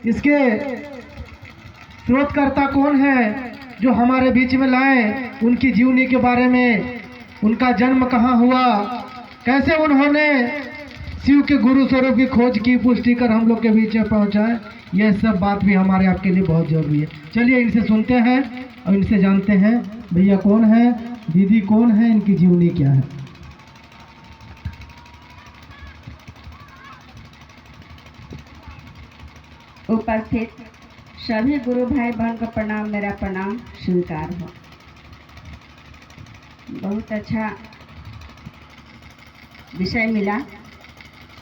इसके स्रोतकर्ता कौन है जो हमारे बीच में लाए, उनकी जीवनी के बारे में, उनका जन्म कहाँ हुआ, कैसे उन्होंने शिव के गुरु स्वरूप की खोज की, पुष्टि कर हम लोग के बीच में पहुंचाए, यह सब बात भी हमारे आपके लिए बहुत जरूरी है। चलिए इनसे सुनते हैं और इनसे जानते हैं भैया कौन है, दीदी कौन है, इनकी जीवनी क्या है। उपस्थित सभी गुरु भाई बहन को प्रणाम, मेरा प्रणाम स्वीकार हो। बहुत अच्छा विषय मिला।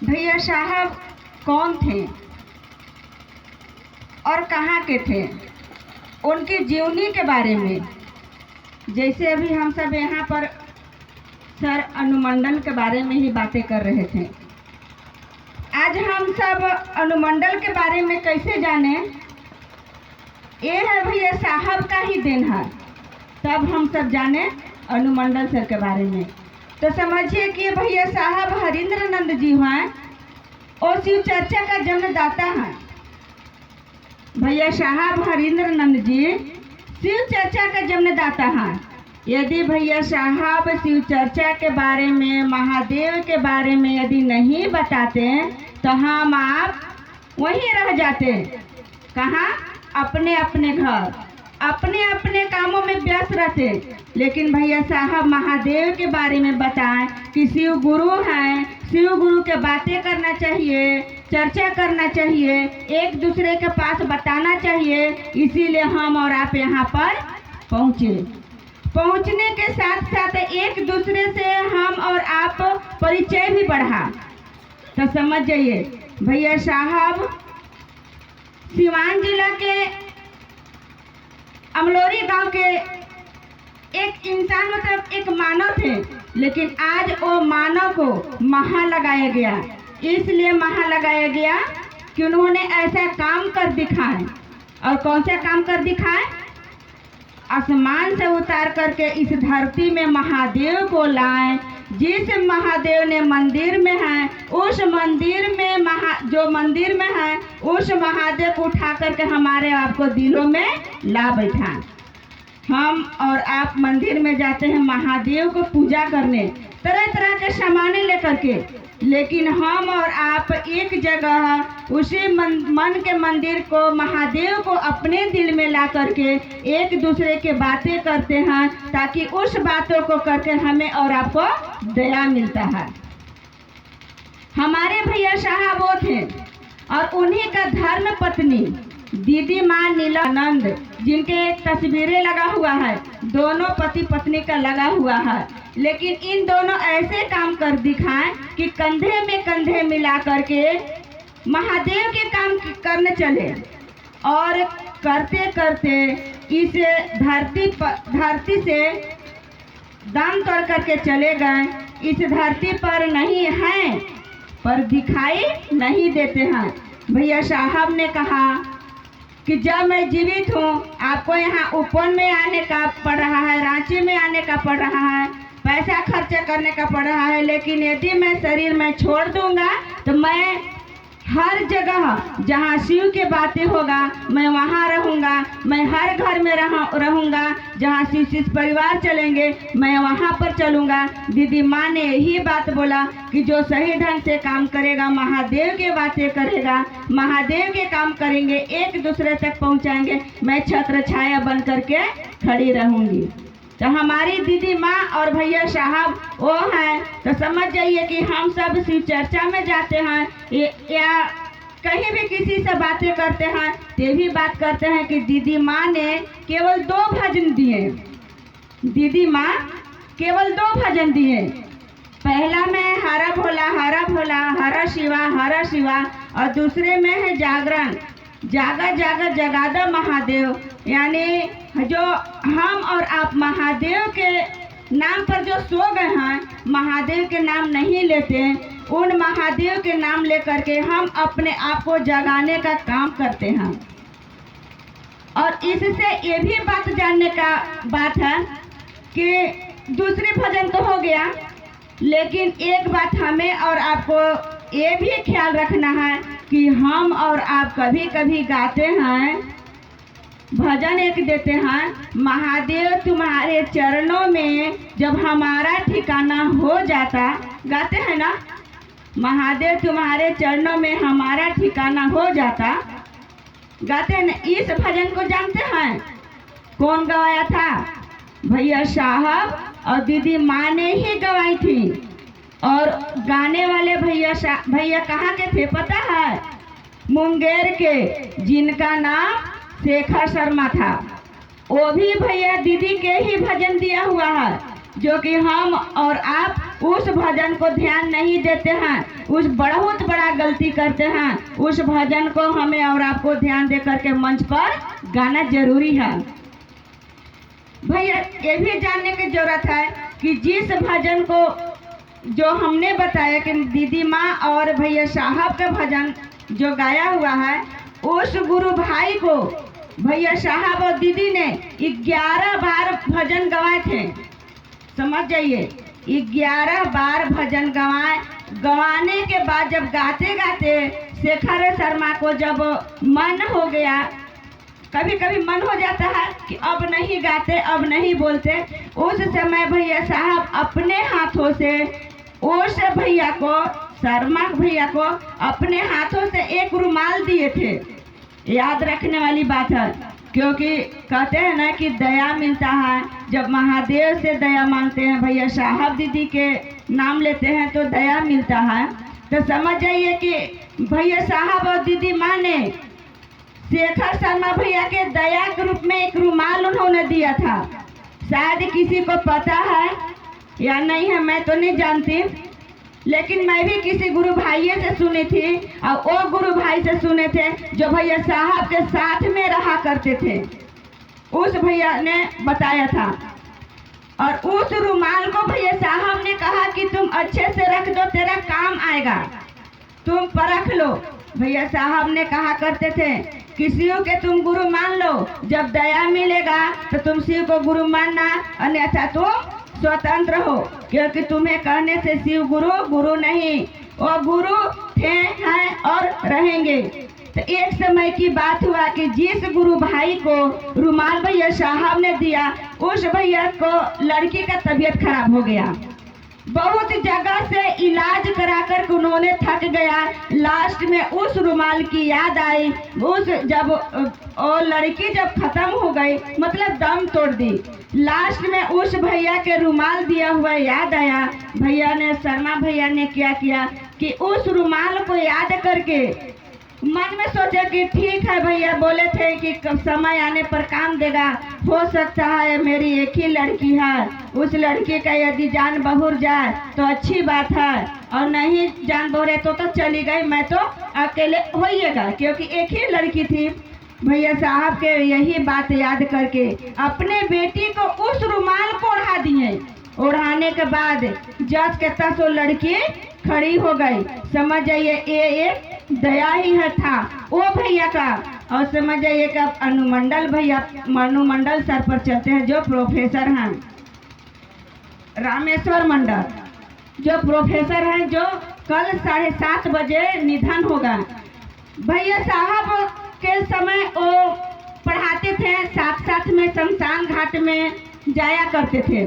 भैया साहब कौन थे और कहाँ के थे, उनकी जीवनी के बारे में, जैसे अभी हम सब यहाँ पर सर अनुमंडल के बारे में ही बातें कर रहे थे। आज हम सब अनुमंडल के बारे में कैसे जाने, ये है भैया साहब का ही दिन है, तब हम सब जाने अनुमंडल सर के बारे में। तो समझिए कि भैया साहब हरिंद्र नंद जी हैं और शिव चर्चा का जन्मदाता हैं। भैया साहब हरिंद्र नंद जी शिव चर्चा का जन्मदाता हैं। यदि भैया साहब शिव चर्चा के बारे में, महादेव के बारे में यदि नहीं बताते तो हम आप वहीं रह जाते। कहाँ? अपने अपने घर, अपने अपने कामों में व्यस्त रहते। लेकिन भैया साहब महादेव के बारे में बताएं कि शिव गुरु हैं, शिव गुरु के बातें करना चाहिए, चर्चा करना चाहिए, एक दूसरे के पास बताना चाहिए। इसीलिए हम और आप यहाँ पर पहुँचे। पहुँचने के साथ साथ एक दूसरे से हम और आप परिचय भी बढ़ा। तो समझ जाइए भैया साहब सिवान जिला के अमलोरी गांव के एक इंसान, मतलब एक मानव थे, लेकिन आज वो मानव को महा लगाया गया। इसलिए महा लगाया गया कि उन्होंने ऐसा काम कर दिखाए। और कौन सा काम कर दिखाए? आसमान से उतार करके इस धरती में महादेव को लाए। जिस महादेव ने मंदिर में है, उस मंदिर में जो मंदिर में है उस महादेव को उठा करके हमारे आपको दिलों में ला बैठा। हम और आप मंदिर में जाते हैं महादेव को पूजा करने, तरह तरह के सामान लेकर के, लेकिन हम और आप एक जगह उसी मन के मंदिर को, महादेव को अपने दिल में ला करके एक दूसरे के बातें करते हैं, ताकि उस बातों को करके हमें और आपको दया मिलता है। हमारे भैया साहब वो थे और उन्हीं का धर्म पत्नी दीदी माँ नीलानंद, जिनके तस्वीरें लगा हुआ है, दोनों पति पत्नी का लगा हुआ है। लेकिन इन दोनों ऐसे काम कर दिखाएं कि कंधे में कंधे मिला करके महादेव के काम करने चले, और करते करते इस धरती से दाम तोड़ करके चले गए। इस धरती पर नहीं हैं पर दिखाई नहीं देते हैं। भैया साहब ने कहा कि जब मैं जीवित हूँ, आपको यहाँ उपवन में आने का पड़ रहा है, रांची में आने का पड़ रहा है, पैसा खर्चा करने का पड़ रहा है, लेकिन यदि मैं शरीर में छोड़ दूंगा तो मैं हर जगह जहाँ शिव की बातें होगा मैं वहाँ रहूँगा। मैं हर घर में रहूँगा, जहाँ शिव शिष्य परिवार चलेंगे मैं वहाँ पर चलूँगा। दीदी माँ ने यही बात बोला कि जो सही ढंग से काम करेगा, महादेव की बातें करेगा, महादेव के काम करेंगे, एक दूसरे तक पहुँचाएंगे, मैं छत्र छाया बन करके खड़ी रहूँगी। तो हमारी दीदी माँ और भैया साहब वो हैं। तो समझ जाइए कि हम सब शिव चर्चा में जाते हैं या कहीं भी किसी से बातें करते हैं, ते भी बात करते हैं कि दीदी माँ ने केवल 2 भजन दिए। दीदी माँ केवल 2 भजन दिए। पहला में हरा भोला हरा शिवा, और दूसरे में है जागरण, जागा जागा जगादा महादेव। यानी जो हम और आप महादेव के नाम पर जो सो गए हैं, महादेव के नाम नहीं लेते, उन महादेव के नाम लेकर के हम अपने आप को जगाने का काम करते हैं। और इससे ये भी बात जानने का बात है कि दूसरे भजन तो हो गया, लेकिन एक बात हमें और आपको ये भी ख्याल रखना है कि हम और आप कभी कभी गाते हैं, भजन एक देते हैं, महादेव तुम्हारे चरणों में जब हमारा ठिकाना हो जाता, गाते हैं ना, महादेव तुम्हारे चरणों में हमारा ठिकाना हो जाता, गाते हैं ना। इस भजन को जानते हैं कौन गवाया था? भैया साहब और दीदी माँ ने ही गवाई थी। और गाने वाले भैया कहाँ के थे पता है? मुंगेर के, जिनका नाम शेखर शर्मा था। वो भी भैया दीदी के ही भजन दिया हुआ है, जो कि हम और आप उस भजन को ध्यान नहीं देते हैं, उस बहुत बड़ा गलती करते हैं। उस भजन को हमें और आपको ध्यान दे करके मंच पर गाना जरूरी है। भैया ये भी जानने की जरूरत है कि जिस भजन को जो हमने बताया कि दीदी माँ और भैया साहब का भजन जो गाया हुआ है, उस गुरु भाई को भैया साहब और दीदी ने 11 बार भजन गवाए थे। समझ जाइए, 11 बार भजन गवाने के बाद जब गाते गाते शेखर शर्मा को जब मन हो गया, कभी कभी मन हो जाता है कि अब नहीं गाते, अब नहीं बोलते, उस समय भैया साहब अपने हाथों से उस भैया को, शर्मा भैया को अपने हाथों से एक रुमाल दिए थे। याद रखने वाली बात है, क्योंकि कहते हैं ना कि दया मिलता है जब महादेव से दया मांगते हैं, भैया साहब दीदी के नाम लेते हैं तो दया मिलता है। तो समझ जाइए कि भैया साहब और दीदी माँ ने शेखर शर्मा भैया के दया के रूप में एक रुमाल उन्होंने दिया था। शायद किसी को पता है या नहीं है, मैं तो नहीं जानती, लेकिन मैं भी किसी गुरु भाई से सुनी थी और वो गुरु भाई से सुने थे जो भैया साहब के साथ में रहा करते थे। उस भैया ने बताया था और उस रुमाल को भैया साहब ने कहा कि तुम अच्छे से रख दो, तेरा काम आएगा, तुम परख लो। भैया साहब ने कहा करते थे कि शिव के तुम गुरु मान लो, जब दया मिलेगा तो तुम शिव को गुरु मानना, अन्यथा तुम स्वतंत्र हो, क्योंकि तुम्हें कहने से शिव गुरु नहीं, वो गुरु थे, हैं और रहेंगे। तो एक समय की बात हुआ कि जिस गुरु भाई को रुमाल भैया साहब ने दिया, उस भैया को लड़की का तबीयत खराब हो गया। बहुत जगह से इलाज कराकर उन्होंने थक गया, लास्ट में उस रुमाल की याद आई। उस जब वो लड़की जब खत्म हो गई, मतलब दम तोड़ दी, लास्ट में उस भैया के रुमाल दिया हुआ याद आया। भैया ने, शर्मा भैया ने क्या किया कि उस रुमाल को याद करके मन में सोचा कि ठीक है, भैया बोले थे कि समय आने पर काम देगा, हो सकता है मेरी एक ही लड़की है, उस लड़की का यदि जान बहुर जाए तो अच्छी बात है, और नहीं जान बहुरे तो चली गई, मैं तो अकेले होइएगा, क्योंकि एक ही लड़की थी। भैया साहब के यही बात याद करके अपने बेटी को उस रुमाल को ओढ़ा दिए। ओढ़ाने के बाद जस के तस वो लड़की खड़ी हो गई। समझ जाइए ये एक दया ही है था वो भैया का। और समझ जाइए कि अनुमंडल भैया, अनुमंडल सर पर चलते हैं, जो प्रोफेसर हैं, रामेश्वर मंडल, जो प्रोफेसर हैं, जो कल 7:30 बजे निधन होगा। भैया साहब के समय वो पढ़ाते थे, साथ साथ में शमशान घाट में जाया करते थे।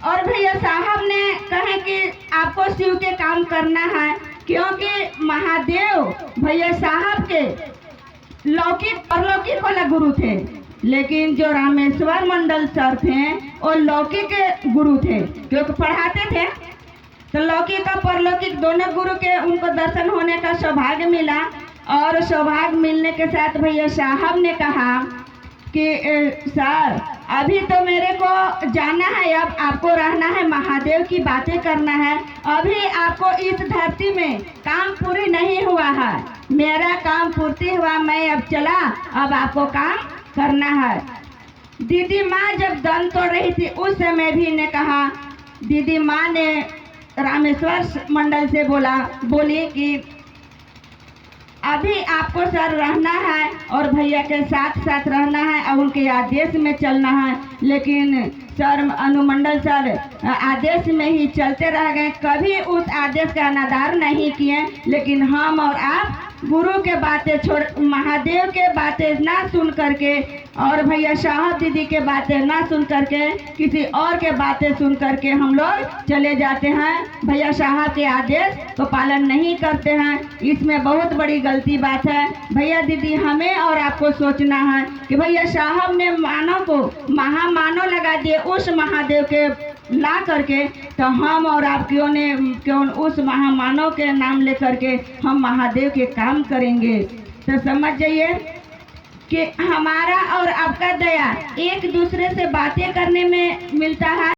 और भैया साहब ने कहे कि आपको शिव के काम करना है, क्योंकि महादेव भैया साहब के लौकिक परलौकिक वाला गुरु थे, लेकिन जो रामेश्वर मंडल सर थे वो लौकिक गुरु थे, क्योंकि पढ़ाते थे। तो लौकिक और परलौकिक दोनों गुरु के उनको दर्शन होने का सौभाग्य मिला। और सौभाग्य मिलने के साथ भैया साहब ने कहा कि सर अभी तो मेरे को जाना है, अब आपको रहना है, महादेव की बातें करना है, अभी आपको इस धरती में काम पूरी नहीं हुआ है, मेरा काम पूर्ति हुआ, मैं अब चला, अब आपको काम करना है। दीदी माँ जब दम तोड़ रही थी उस समय भी ने कहा, दीदी माँ ने रामेश्वर मंडल से बोली कि अभी आपको सर रहना है और भैया के साथ साथ रहना है और उनके आदेश में चलना है। लेकिन सर अनुमंडल सर आदेश में ही चलते रह गए, कभी उस आदेश का अनादर नहीं किए, लेकिन हम और आप गुरु के बातें छोड़, महादेव के बातें ना सुन करके और भैया साहब दीदी के बातें ना सुन करके किसी और के बातें सुन करके हम लोग चले जाते हैं, भैया साहब के आदेश को पालन नहीं करते हैं। इसमें बहुत बड़ी गलती बात है। भैया दीदी हमें और आपको सोचना है कि भैया साहब ने मानव को महामानव लगा दिए उस महादेव के ला करके, तो हम और आप क्यों उस महामानव के नाम ले करके हम महादेव के काम करेंगे। तो समझ जाइए कि हमारा और आपका दया एक दूसरे से बातें करने में मिलता है।